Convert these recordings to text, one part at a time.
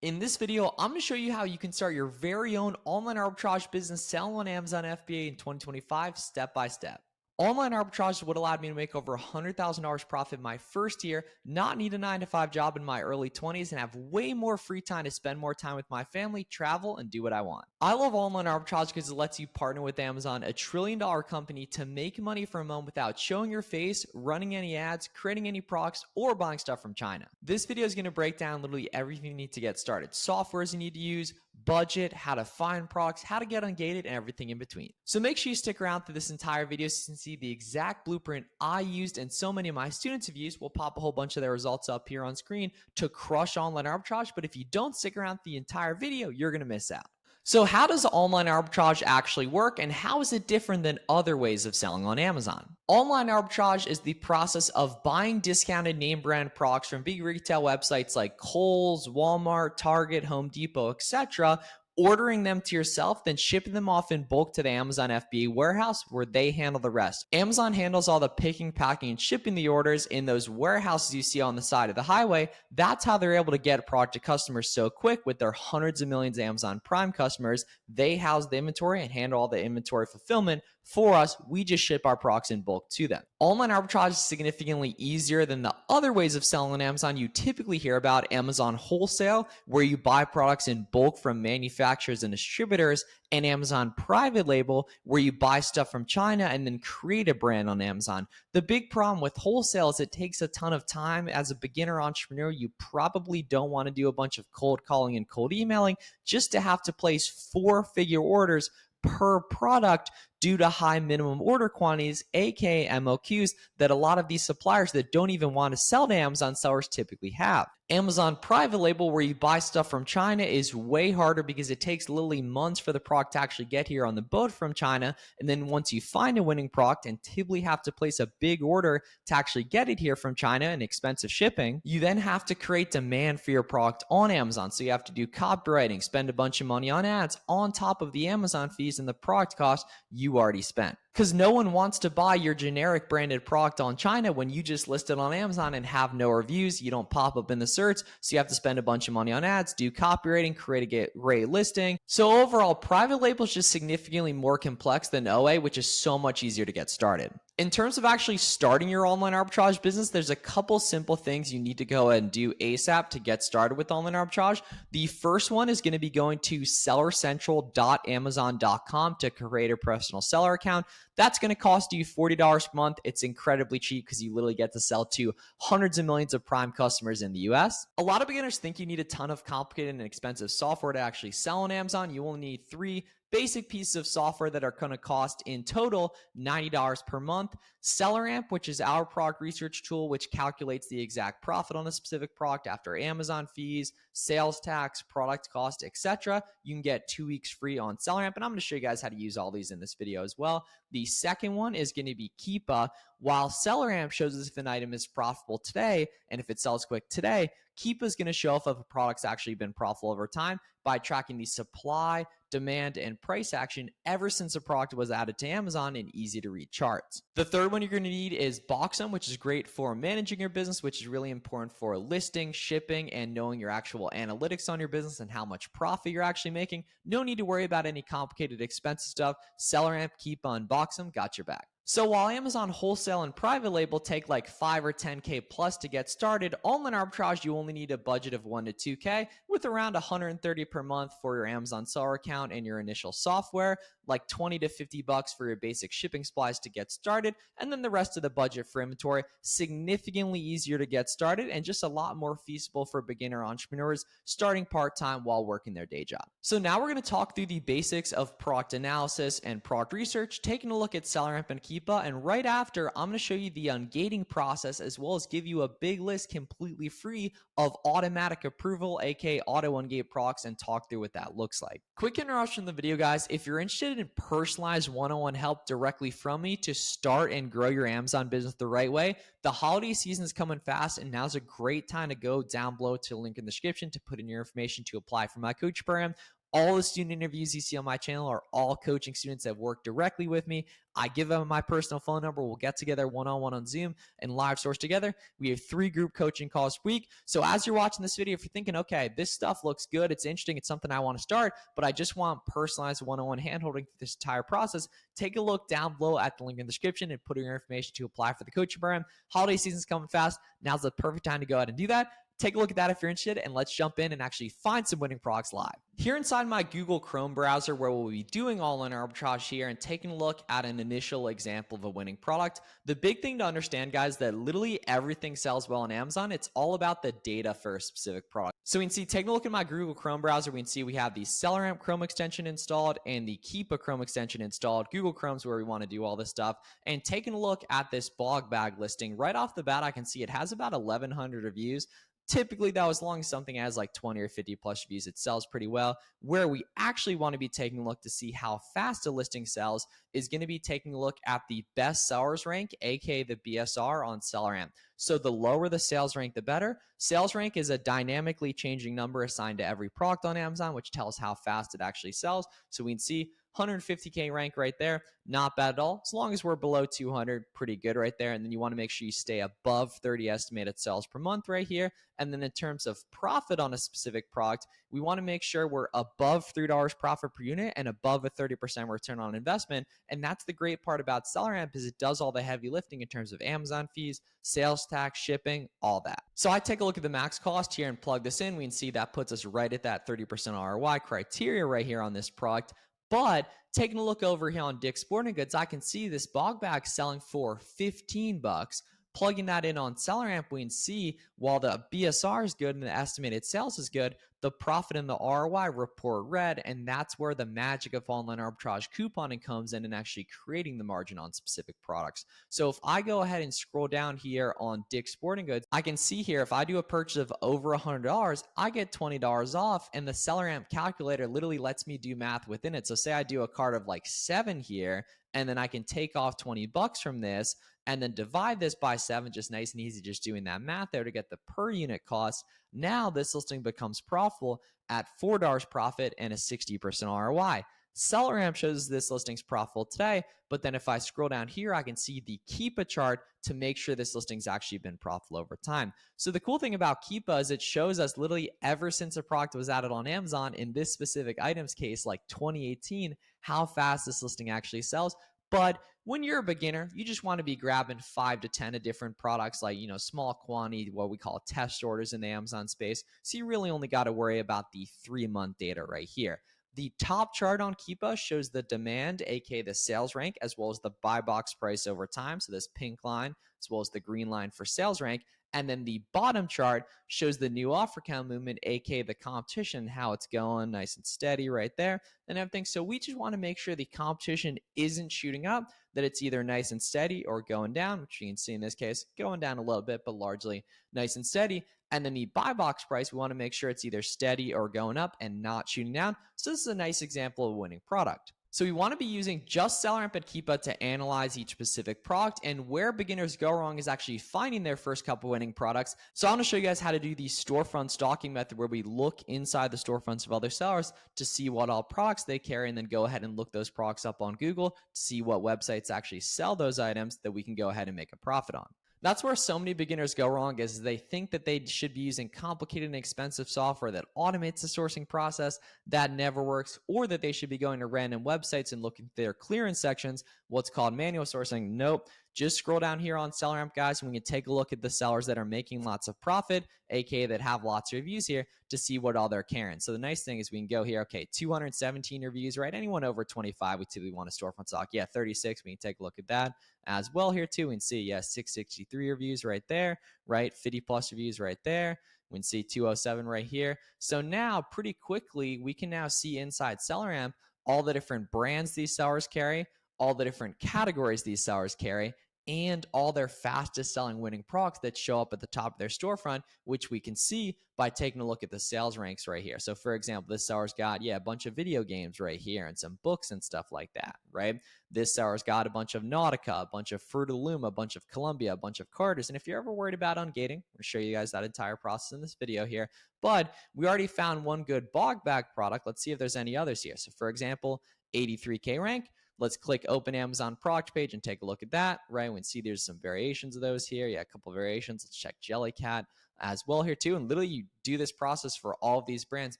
In this video, I'm going to show you how you can start your very own online arbitrage business selling on Amazon FBA in 2025 step by step. Online arbitrage is what allowed me to make over $100,000 profit my first year, not need a 9-to-5 job in my early 20s, and have way more free time to spend more time with my family, travel, and do what I want. I love online arbitrage because it lets you partner with Amazon, a trillion-dollar company, to make money from home without showing your face, running any ads, creating any products, or buying stuff from China. This video is going to break down literally everything you need to get started. Softwares you need to use, budget, how to find products, how to get ungated, and everything in between. So make sure you stick around through this entire video so you can see the exact blueprint I used and so many of my students have used. We'll pop a whole bunch of their results up here on screen to crush online arbitrage. But if you don't stick around the entire video, you're going to miss out. So how does online arbitrage actually work, and how is it different than other ways of selling on Amazon? Online arbitrage is the process of buying discounted name brand products from big retail websites like Kohl's, Walmart, Target, Home Depot, etc., ordering them to yourself, then shipping them off in bulk to the Amazon FBA warehouse where they handle the rest. Amazon handles all the picking, packing, and shipping the orders in those warehouses you see on the side of the highway. That's how they're able to get a product to customers so quick with their hundreds of millions of Amazon Prime customers. They house the inventory and handle all the inventory fulfillment for us. We just ship our products in bulk to them. Online arbitrage is significantly easier than the other ways of selling on Amazon you typically hear about. Amazon wholesale, where you buy products in bulk from manufacturers and distributors, and Amazon private label, where you buy stuff from China and then create a brand on Amazon. The big problem with wholesale is it takes a ton of time. As a beginner entrepreneur, you probably don't want to do a bunch of cold calling and cold emailing just to have to place 4-figure orders per product due to high minimum order quantities, aka MOQs, that a lot of these suppliers that don't even want to sell to Amazon sellers typically have. Amazon private label, where you buy stuff from China, is way harder because it takes literally months for the product to actually get here on the boat from China. And then once you find a winning product and typically have to place a big order to actually get it here from China and expensive shipping, you then have to create demand for your product on Amazon. So you have to do copywriting, spend a bunch of money on ads on top of the Amazon fees and the product cost you already spent. Because no one wants to buy your generic branded product on China when you just list it on Amazon and have no reviews. You don't pop up in the search, so you have to spend a bunch of money on ads, do copywriting, create a great listing. So overall, private label is just significantly more complex than OA, which is so much easier to get started. In terms of actually starting your online arbitrage business, there's a couple simple things you need to go ahead and do ASAP to get started with online arbitrage. The first one is going to be going to sellercentral.amazon.com to create a personal seller account. That's going to cost you $40 per month. It's incredibly cheap because you literally get to sell to hundreds of millions of Prime customers in the US. A lot of beginners think you need a ton of complicated and expensive software to actually sell on Amazon. You only need 3 basic pieces of software that are going to cost in total $90 per month. SellerAmp, which is our product research tool, which calculates the exact profit on a specific product after Amazon fees, sales tax, product cost, etc. You can get 2 weeks free on SellerAmp, and I'm going to show you guys how to use all these in this video as well. The second one is going to be Keepa. While SellerAmp shows us if an item is profitable today and if it sells quick today, Keepa is going to show if a product's actually been profitable over time by tracking the supply, demand, and price action ever since a product was added to Amazon in easy to read charts. The third one you're going to need is Boxem, which is great for managing your business, which is really important for listing, shipping, and knowing your actual analytics on your business and how much profit you're actually making. No need to worry about any complicated expensive stuff. SellerAmp, Keepa, and Boxem got your back. So while Amazon wholesale and private label take like 5 or 10K plus to get started, online arbitrage, you only need a budget of 1 to 2K with around 130 per month for your Amazon seller account and your initial software, like 20 to 50 bucks for your basic shipping supplies to get started, and then the rest of the budget for inventory. Significantly easier to get started and just a lot more feasible for beginner entrepreneurs starting part-time while working their day job. So now we're going to talk through the basics of product analysis and product research, taking a look at SellerAmp and Keepa, and right after, I'm going to show you the ungating process as well as give you a big list completely free of automatic approval, aka auto ungate products, and talk through what that looks like. Quick interruption in the video, guys. If you're interested in personalized one-on-one help directly from me to start and grow your Amazon business the right way, the holiday season is coming fast, and now's a great time to go down below to the link in the description to put in your information to apply for my coach program. All the student interviews you see on my channel are all coaching students that work directly with me. I give them my personal phone number. We'll get together one-on-one on Zoom and live source together. We have 3 group coaching calls a week. So as you're watching this video, if you're thinking, okay, this stuff looks good, it's interesting, it's something I want to start, but I just want personalized one-on-one handholding for this entire process, take a look down below at the link in the description and put in your information to apply for the coaching program. Holiday season's coming fast. Now's the perfect time to go ahead and do that. Take a look at that if you're interested, and let's jump in and actually find some winning products live. Here inside my Google Chrome browser, where we'll be doing online arbitrage here and taking a look at an initial example of a winning product. The big thing to understand, guys, that literally everything sells well on Amazon. It's all about the data for a specific product. So we can see, taking a look at my Google Chrome browser, we can see we have the SellerAmp Chrome extension installed and the Keepa Chrome extension installed. Google Chrome's where we want to do all this stuff. And taking a look at this blog bag listing, right off the bat, I can see it has about 1,100 reviews. Typically, though, as long as something has like 20 or 50 plus reviews, it sells pretty well. Where we actually want to be taking a look to see how fast a listing sells is going to be taking a look at the best sellers rank, aka the BSR on SellerAmp. So the lower the sales rank, the better. Sales rank is a dynamically changing number assigned to every product on Amazon, which tells how fast it actually sells. So we can see 150K rank right there, not bad at all. As long as we're below 200, pretty good right there. And then you want to make sure you stay above 30 estimated sales per month right here. And then in terms of profit on a specific product, we want to make sure we're above $3 profit per unit and above a 30% return on investment. And that's the great part about SellerAmp, is it does all the heavy lifting in terms of Amazon fees, sales tax, shipping, all that. So I take a look at the max cost here and plug this in. We can see that puts us right at that 30% ROI criteria right here on this product. But taking a look over here on Dick's Sporting Goods, I can see this bog bag selling for 15 bucks. Plugging that in on SellerAmp, we can see while the BSR is good and the estimated sales is good, the profit and the ROI report red, and that's where the magic of online arbitrage couponing comes in and actually creating the margin on specific products. So if I go ahead and scroll down here on Dick's Sporting Goods, I can see here if I do a purchase of over $100, I get $20 off, and the SellerAmp calculator literally lets me do math within it. So say I do a cart of like 7 here, and then I can take off 20 bucks from this and then divide this by 7, just nice and easy, just doing that math there to get the per unit cost. Now this listing becomes profitable at $4 profit and a 60% ROI. SellerAmp shows this listing's profitable today, but then if I scroll down here, I can see the Keepa chart to make sure this listing's actually been profitable over time. So the cool thing about Keepa is it shows us literally ever since a product was added on Amazon, in this specific items case, like 2018, how fast this listing actually sells. But when you're a beginner, you just want to be grabbing 5 to 10 of different products, like, small quantity, what we call test orders in the Amazon space. So you really only got to worry about the 3-month data right here. The top chart on Keepa shows the demand, aka the sales rank, as well as the buy box price over time. So this pink line, as well as the green line for sales rank. And then the bottom chart shows the new offer count movement, aka the competition, how it's going, nice and steady right there and everything. So we just want to make sure the competition isn't shooting up, that it's either nice and steady or going down, which you can see in this case, going down a little bit, but largely nice and steady. And then the buy box price, we want to make sure it's either steady or going up and not shooting down. So this is a nice example of a winning product. So we want to be using just SellerAmp and Keepa to analyze each specific product, and where beginners go wrong is actually finding their first couple winning products. So I want to show you guys how to do the storefront stalking method, where we look inside the storefronts of other sellers to see what all products they carry, and then go ahead and look those products up on Google to see what websites actually sell those items that we can go ahead and make a profit on. That's where so many beginners go wrong, is they think that they should be using complicated and expensive software that automates the sourcing process. That never works. Or that they should be going to random websites and looking at their clearance sections, what's called manual sourcing. Nope. Just scroll down here on SellerAmp, guys, and we can take a look at the sellers that are making lots of profit, aka that have lots of reviews here, to see what all they're carrying. So the nice thing is we can go here, okay, 217 reviews, right? Anyone over 25, we typically want a storefront stock. Yeah, 36, we can take a look at that as well here too. We can see, yeah, 663 reviews right there, right? 50 plus reviews right there. We can see 207 right here. So now pretty quickly, we can now see inside SellerAmp all the different brands these sellers carry, all the different categories these sellers carry, and all their fastest selling winning products that show up at the top of their storefront, which we can see by taking a look at the sales ranks right here. So for example, this seller's got, a bunch of video games right here and some books and stuff like that, right? This seller's got a bunch of Nautica, a bunch of Fruit of the Loom, a bunch of Columbia, a bunch of Carters. And if you're ever worried about ungating, I'm gonna show you guys that entire process in this video here. But we already found one good bog bag product. Let's see if there's any others here. So for example, 83K rank. Let's click open Amazon product page and take a look at that, right? We can see there's some variations of those here. Yeah, a couple of variations. Let's check Jellycat as well here too. And literally you do this process for all of these brands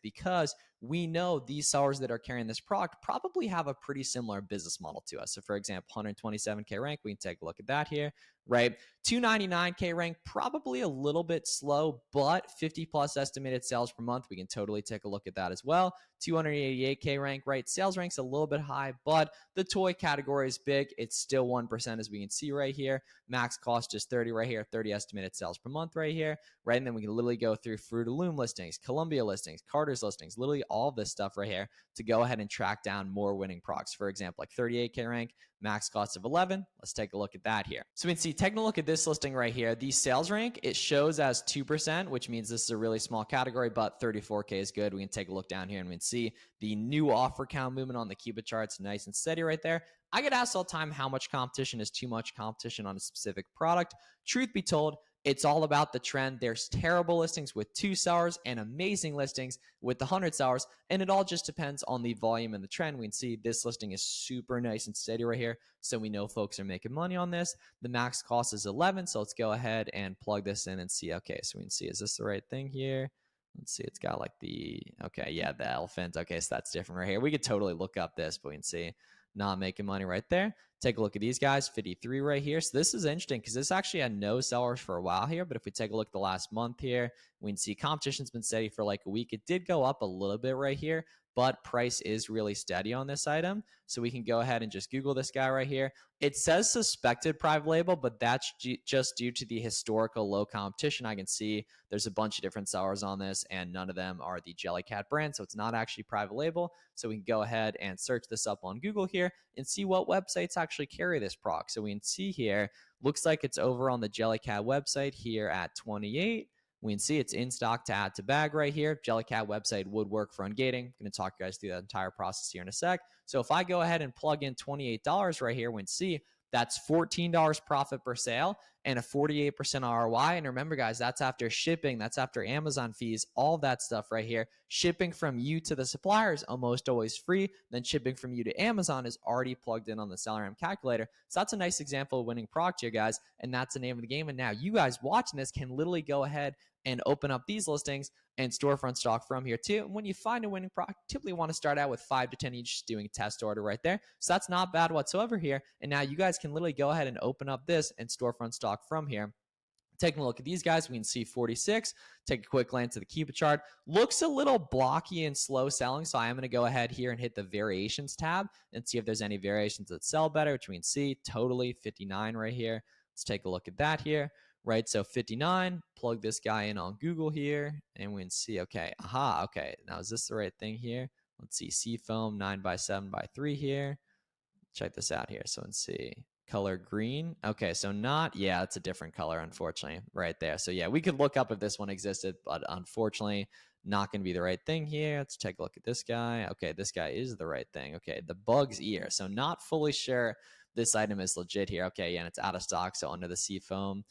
because we know these sellers that are carrying this product probably have a pretty similar business model to us. So for example, 127K rank, we can take a look at that here, right? 299K rank, probably a little bit slow, but 50 plus estimated sales per month. We can totally take a look at that as well. 288K rank, right? Sales rank's a little bit high, but the toy category is big. It's still 1% as we can see right here. Max cost is 30 right here, 30 estimated sales per month right here, right? And then we can literally go through Fruit of the Loom listings, Columbia listings, Carter's listings, literally all this stuff right here to go ahead and track down more winning products. For example, like 38K rank, max cost of 11. Let's take a look at that here. So we can see, taking a look at this listing right here, the sales rank, it shows as 2%, which means this is a really small category, but 34K is good. We can take a look down here and we can see the new offer count movement on the Keepa charts, nice and steady right there. I get asked all the time how much competition is too much competition on a specific product. Truth be told, it's all about the trend. There's terrible listings with 2 sellers and amazing listings with the 100 sellers, and it all just depends on the volume and the trend. We can see this listing is super nice and steady right here, so we know folks are making money on this. The max cost is 11, so let's go ahead and plug this in and see. Okay, so we can see, is this the right thing here? Let's see, it's got like the, okay, yeah, the elephant. Okay, so that's different right here. We could totally look up this, but we can see not making money right there. Take a look at these guys, 53 right here. So this is interesting because this actually had no sellers for a while here. But if we take a look at the last month here, we can see competition's been steady for like a week. It did go up a little bit right here, but price is really steady on this item. So we can go ahead and just Google this guy right here. It says suspected private label, but that's just due to the historical low competition. I can see there's a bunch of different sellers on this, and none of them are the Jellycat brand, so it's not actually private label. So we can go ahead and search this up on Google here and see what websites actually carry this product. So we can see here, looks like it's over on the Jellycat website here at 28. We can see it's in stock to add to bag right here. Jellycat website would work for Ungating. I'm going to talk you guys through that entire process here in a sec. So if I go ahead and plug in $28 right here, we can see that's $14 profit per sale and a 48% ROI. And remember, guys, that's after shipping, that's after Amazon fees, all that stuff right here. Shipping from you to the supplier is almost always free. Then shipping from you to Amazon is already plugged in on the SellerAmp calculator. So that's a nice example of winning product here, guys. And that's the name of the game. And now you guys watching this can literally go ahead and open up these listings and storefront stock from here too. And when you find a winning product, typically want to start out with 5 to 10 each, doing a test order right there. So that's not bad whatsoever here. And now you guys can literally go ahead and open up this and storefront stock from here. Taking a look at these guys, we can see 46. Take a quick glance at the Keepa chart. Looks a little blocky and slow selling, so I am going to go ahead here and hit the variations tab and see if there's any variations that sell better, which we can see totally 59 right here. Let's take a look at that here. Right, so 59, plug this guy in on Google here, and we can see, okay, aha, okay, now is this the right thing here? Let's see, Seafoam 9x7x3 here. Check this out here, so let's see, color green. Okay, so not, yeah, it's a different color, unfortunately, right there. So yeah, we could look up if this one existed, but unfortunately, not going to be the right thing here. Let's take a look at this guy. Okay, this guy is the right thing. Okay, the bug's ear, so not fully sure this item is legit here. Okay, yeah, and it's out of stock, so under the Seafoam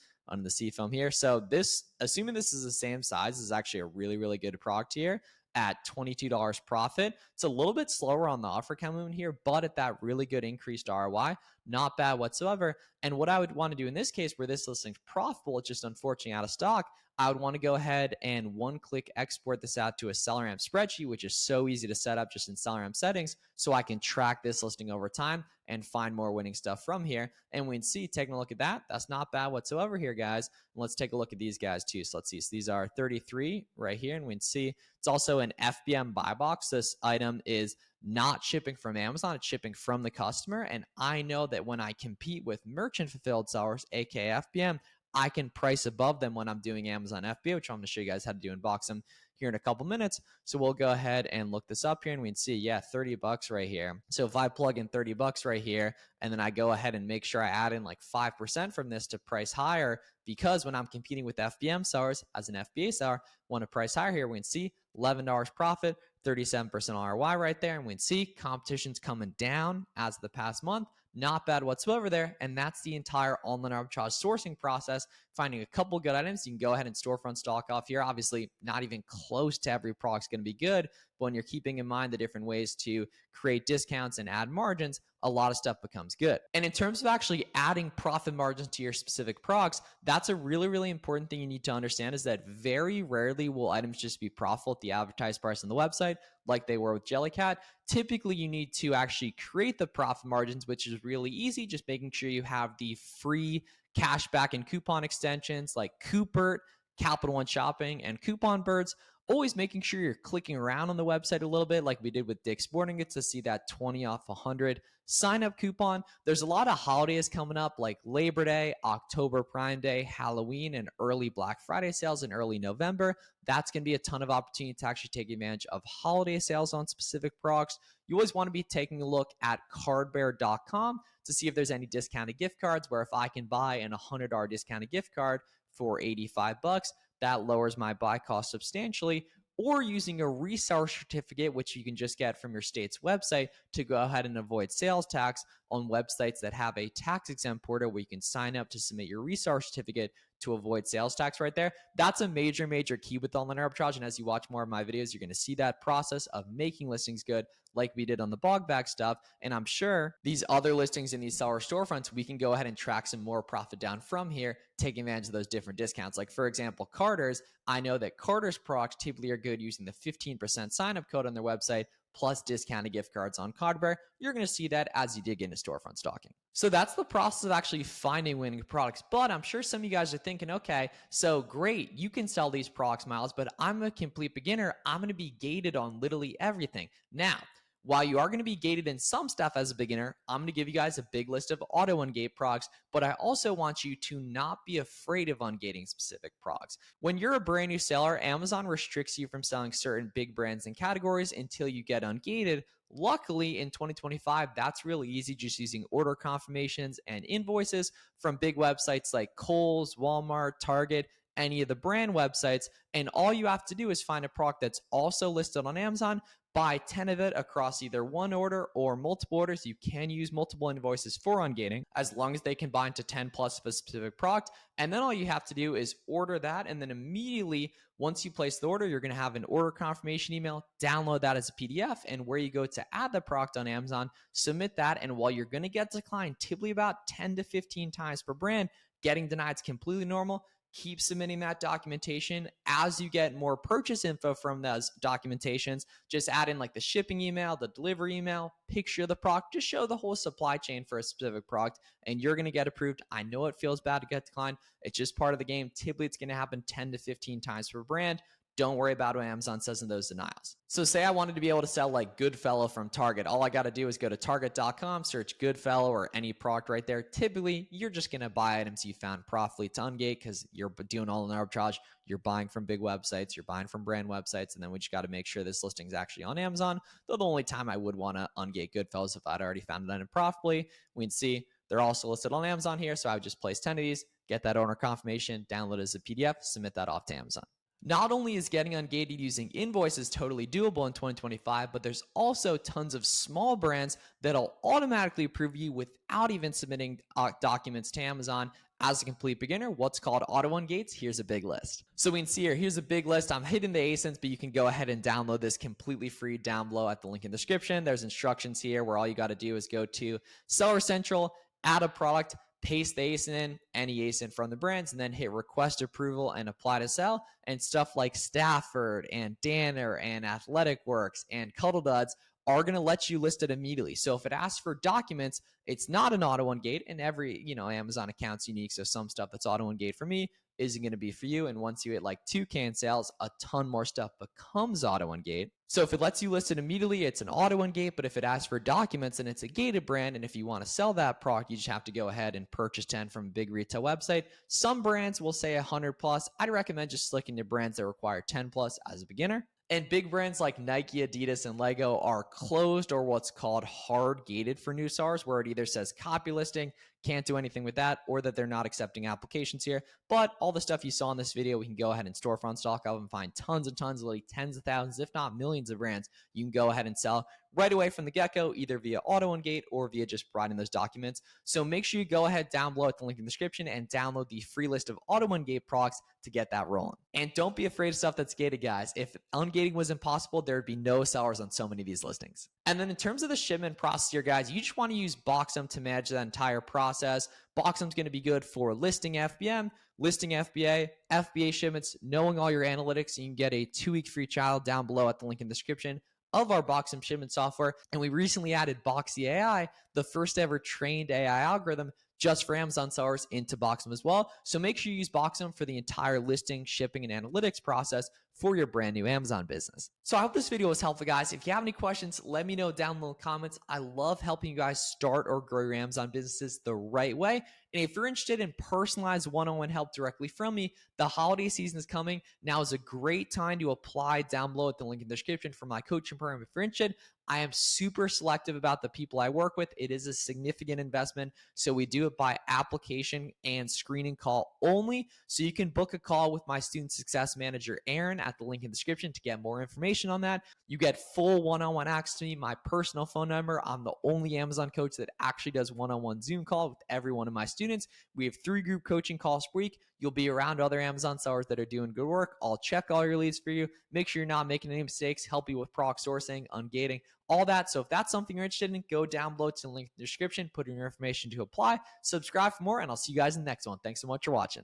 here. So this, assuming this is the same size, is actually a really, really good product here at $22 profit. It's a little bit slower on the offer count movement here, but at that really good increased ROI, not bad whatsoever. And what I would want to do in this case, where this listing's profitable, it's just unfortunately out of stock, I would want to go ahead and one-click export this out to a SellerAmp spreadsheet, which is so easy to set up just in SellerAmp settings, so I can track this listing over time and find more winning stuff from here. And we can see, taking a look at that, that's not bad whatsoever here, guys. And let's take a look at these guys too. So let's see. So these are 33 right here, and we can see it's also an FBM buy box. This item is not shipping from Amazon, it's shipping from the customer. And I know that when I compete with merchant fulfilled sellers, aka FBM, I can price above them when I'm doing Amazon FBA, which I'm going to show you guys how to do in Boxem here in a couple minutes. So we'll go ahead and look this up here and we can see, yeah, 30 bucks right here. So if I plug in 30 bucks right here, and then I go ahead and make sure I add in like 5% from this to price higher, because when I'm competing with FBM sellers as an FBA seller, want to price higher here, we can see $11 profit, 37% ROI right there. And we can see competition's coming down as the past month. Not bad whatsoever there. And that's the entire online arbitrage sourcing process. Finding a couple good items, you can go ahead and storefront stock off here. Obviously, not even close to every product's going to be good, but when you're keeping in mind the different ways to create discounts and add margins, a lot of stuff becomes good. And in terms of actually adding profit margins to your specific products, that's a really, really important thing you need to understand, is that very rarely will items just be profitable at the advertised price on the website like they were with Jellycat. Typically, you need to actually create the profit margins, which is really easy, just making sure you have the free cashback and coupon extensions like Coopert, Capital One Shopping, and Coupon Birds. Always making sure you're clicking around on the website a little bit like we did with Dick's Sporting Goods to see that 20 off 100 sign up coupon. There's a lot of holidays coming up like Labor Day, October Prime Day, Halloween, and early Black Friday sales in early November. That's going to be a ton of opportunity to actually take advantage of holiday sales on specific products. You always want to be taking a look at cardbear.com to see if there's any discounted gift cards, where if I can buy an $100 discounted gift card for 85 bucks, that lowers my buy cost substantially. Or using a reseller certificate, which you can just get from your state's website, to go ahead and avoid sales tax on websites that have a tax exempt portal where you can sign up to submit your reseller certificate to avoid sales tax right there. That's a major, major key with online arbitrage. And as you watch more of my videos, you're going to see that process of making listings good like we did on the bog bag stuff. And I'm sure these other listings in these seller storefronts, we can go ahead and track some more profit down from here, taking advantage of those different discounts. Like for example, Carter's, I know that Carter's products typically are good using the 15% sign-up code on their website, plus discounted gift cards on Cardbear. You're going to see that as you dig into storefront stalking. So that's the process of actually finding winning products. But I'm sure some of you guys are thinking, okay, so great, you can sell these products, Miles, but I'm a complete beginner. I'm going to be gated on literally everything. Now, while you are going to be gated in some stuff as a beginner, I'm going to give you guys a big list of auto ungate products, but I also want you to not be afraid of ungating specific products. When you're a brand new seller, Amazon restricts you from selling certain big brands and categories until you get ungated. Luckily, in 2025, that's really easy, just using order confirmations and invoices from big websites like Kohl's, Walmart, Target, any of the brand websites. And all you have to do is find a product that's also listed on Amazon, buy 10 of it across either one order or multiple orders. You can use multiple invoices for ungating as long as they combine to 10 plus of a specific product. And then all you have to do is order that. And then immediately, once you place the order, you're going to have an order confirmation email. Download that as a PDF. And where you go to add the product on Amazon, submit that. And while you're going to get declined typically about 10 to 15 times per brand, getting denied is completely normal. Keep submitting that documentation. As you get more purchase info from those documentations, just add in like the shipping email, the delivery email, picture of the product, just show the whole supply chain for a specific product, and you're going to get approved. I know it feels bad to get declined. It's just part of the game. Typically, it's going to happen 10 to 15 times per brand. Don't worry about what Amazon says in those denials. So say I wanted to be able to sell like Goodfellow from Target. All I got to do is go to target.com, search Goodfellow or any product right there. Typically, you're just going to buy items you found profitably to Ungate because you're doing all in arbitrage. You're buying from big websites. You're buying from brand websites. And then we just got to make sure this listing is actually on Amazon. Though the only time I would want to Ungate Goodfellow is if I'd already found it item profitably. We'd see they're also listed on Amazon here. So I would just place 10 of these, get that order confirmation, download it as a PDF, submit that off to Amazon. Not only is getting ungated using invoices totally doable in 2025, but there's also tons of small brands that'll automatically approve you without even submitting documents to Amazon. As a complete beginner, what's called auto ungates, here's a big list. So we can see here's a big list. I'm hitting the ASINs, but you can go ahead and download this completely free down below at the link in the description. There's instructions here where all you got to do is go to Seller Central, add a product, paste the ASIN in, any ASIN from the brands, and then hit request approval and apply to sell. And stuff like Stafford and Danner and Athletic Works and Cuddle Duds, are going to let you list it immediately. So if it asks for documents, it's not an auto ungate, and every, Amazon account's unique. So some stuff that's auto ungate for me isn't going to be for you. And once you hit like 2K in sales, a ton more stuff becomes auto ungate. So if it lets you list it immediately, it's an auto ungate. But if it asks for documents, then it's a gated brand. And if you want to sell that product, you just have to go ahead and purchase 10 from a big retail website. Some brands will say 100 plus. I'd recommend just sticking to brands that require 10 plus as a beginner. And big brands like Nike, Adidas, and Lego are closed or what's called hard gated for new SARs, where it either says copy listing, can't do anything with that, or that they're not accepting applications here. But all the stuff you saw in this video, we can go ahead and Storefront stock up and find tons and tons, literally tens of thousands, if not millions of brands you can go ahead and sell right away from the get-go, either via auto ungate or via just providing those documents. So make sure you go ahead down below at the link in the description and download the free list of auto ungate products to get that rolling. And don't be afraid of stuff that's gated, guys. If ungating was impossible, there would be no sellers on so many of these listings. And then in terms of the shipment process here, guys, you just want to use Boxem to manage that entire process. Boxem's going to be good for listing FBM, listing FBA, FBA shipments, knowing all your analytics. You can get a 2-week free trial down below at the link in the description of our Boxem shipment software. And we recently added Boxy AI, the first ever trained AI algorithm just for Amazon sellers, into Boxem as well. So make sure you use Boxem for the entire listing, shipping, and analytics process for your brand new Amazon business. So I hope this video was helpful, guys. If you have any questions, let me know down in the comments. I love helping you guys start or grow your Amazon businesses the right way. And if you're interested in personalized one-on-one help directly from me, the holiday season is coming. Now is a great time to apply down below at the link in the description for my coaching program if you're interested. I am super selective about the people I work with. It is a significant investment. So we do it by application and screening call only. So you can book a call with my student success manager, Aaron, at the link in the description to get more information on that. You get full one-on-one access to me, my personal phone number. I'm the only Amazon coach that actually does one-on-one Zoom call with every one of my students. We have 3 group coaching calls per week. You'll be around other Amazon sellers that are doing good work. I'll check all your leads for you, make sure you're not making any mistakes, help you with product sourcing, ungating, all that. So if that's something you're interested in, go down below to the link in the description, put in your information to apply, subscribe for more, and I'll see you guys in the next one. Thanks so much for watching.